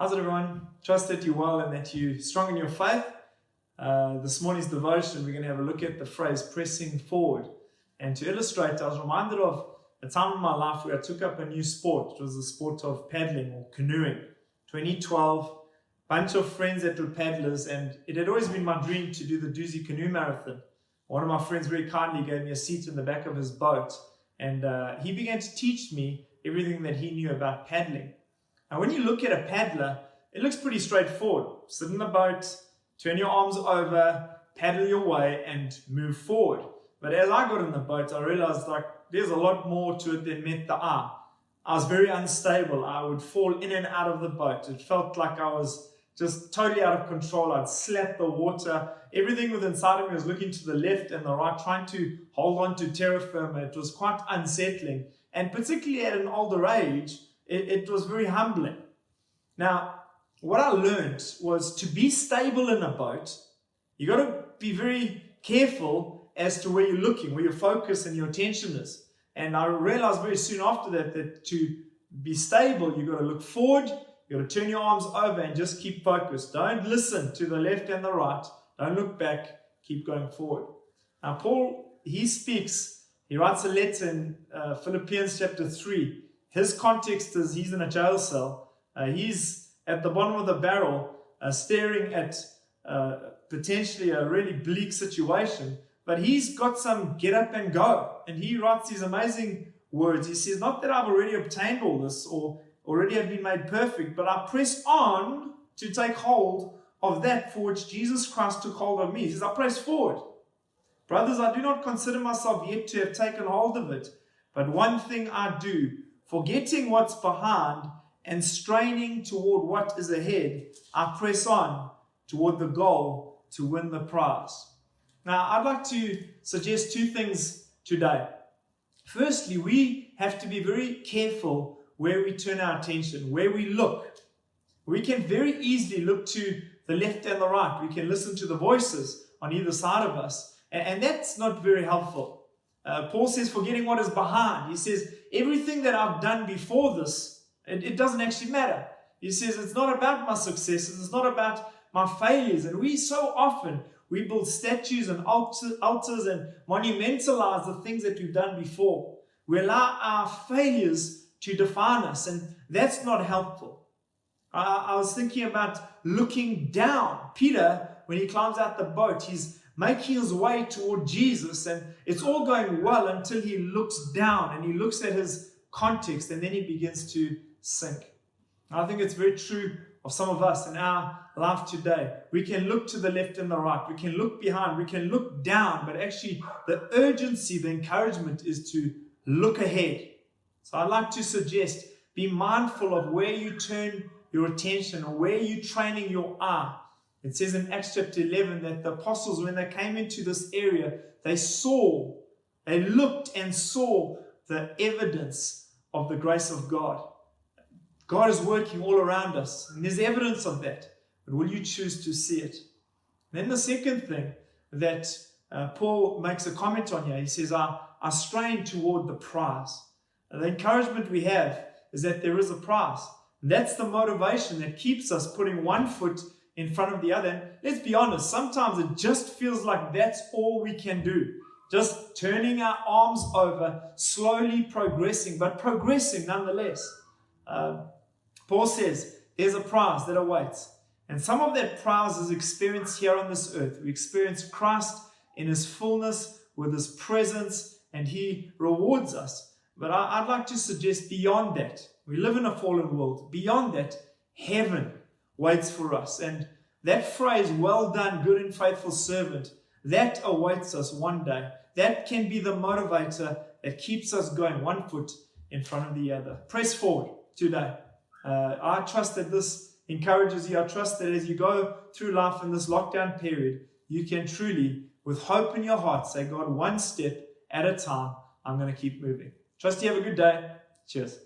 How's it, everyone? Trust that you're well and that you're strong in your faith. This morning's devotion, we're going to have a look at the phrase pressing forward. And to illustrate, I was reminded of a time in my life where I took up a new sport. It was the sport of paddling or canoeing. 2012, bunch of friends that were paddlers, and it had always been my dream to do the Doozy Canoe Marathon. One of my friends very kindly gave me a seat in the back of his boat, and he began to teach me everything that he knew about paddling. Now, when you look at a paddler, it looks pretty straightforward. Sit in the boat, turn your arms over, paddle your way, and move forward. But as I got in the boat, I realized there's a lot more to it than met the eye. I was very unstable. I would fall in and out of the boat. It felt like I was just totally out of control. I'd slap the water. Everything within inside of me was looking to the left and the right, trying to hold on to terra firma. It was quite unsettling. And particularly at an older age, it was very humbling. Now, what I learned was to be stable in a boat, you got to be very careful as to where you're looking, where your focus and your attention is. And I realized very soon after that to be stable, you've got to look forward, you've got to turn your arms over and just keep focused. Don't listen to the left and the right. Don't look back. Keep going forward. Now, Paul, he writes a letter in Philippians chapter 3. His context is he's in a jail cell. He's at the bottom of the barrel, staring at potentially a really bleak situation. But he's got some get up and go. And he writes these amazing words. He says, not that I've already obtained all this or already have been made perfect, but I press on to take hold of that for which Jesus Christ took hold of me. He says, I press forward. Brothers, I do not consider myself yet to have taken hold of it. But one thing I do, forgetting what's behind and straining toward what is ahead, I press on toward the goal to win the prize. Now, I'd like to suggest two things today. Firstly, we have to be very careful where we turn our attention, where we look. We can very easily look to the left and the right. We can listen to the voices on either side of us, and that's not very helpful. Paul says, forgetting what is behind. He says, everything that I've done before this, it doesn't actually matter. He says, it's not about my successes. It's not about my failures. And we so often, we build statues and altars and monumentalize the things that we've done before. We allow our failures to define us, and that's not helpful. I was thinking about looking down. Peter, when he climbs out the boat, he's making his way toward Jesus, and it's all going well until he looks down and he looks at his context, and then he begins to sink. I think it's very true of some of us in our life today. We can look to the left and the right. We can look behind. We can look down. But actually, the urgency, the encouragement is to look ahead. So I'd like to suggest, be mindful of where you turn your attention or where you're training your eye. It says in Acts chapter 11 that the apostles, when they came into this area, they looked and saw the evidence of the grace of God. God is working all around us, and there's evidence of that. But will you choose to see it? Then the second thing that Paul makes a comment on here, he says, I strain toward the prize. The encouragement we have is that there is a prize. That's the motivation that keeps us putting one foot in front of the other. And let's be honest, sometimes it just feels like that's all we can do. Just turning our arms over, slowly progressing, but progressing nonetheless. Paul says there's a prize that awaits. And some of that prize is experienced here on this earth. We experience Christ in his fullness, with his presence, and he rewards us. But I'd like to suggest beyond that, we live in a fallen world. Beyond that, heaven waits for us. And that phrase, well done, good and faithful servant, that awaits us one day. That can be the motivator that keeps us going one foot in front of the other. Press forward today. I trust that this encourages you. I trust that as you go through life in this lockdown period, you can truly, with hope in your heart, say, God, one step at a time, I'm going to keep moving. Trust you have a good day. Cheers.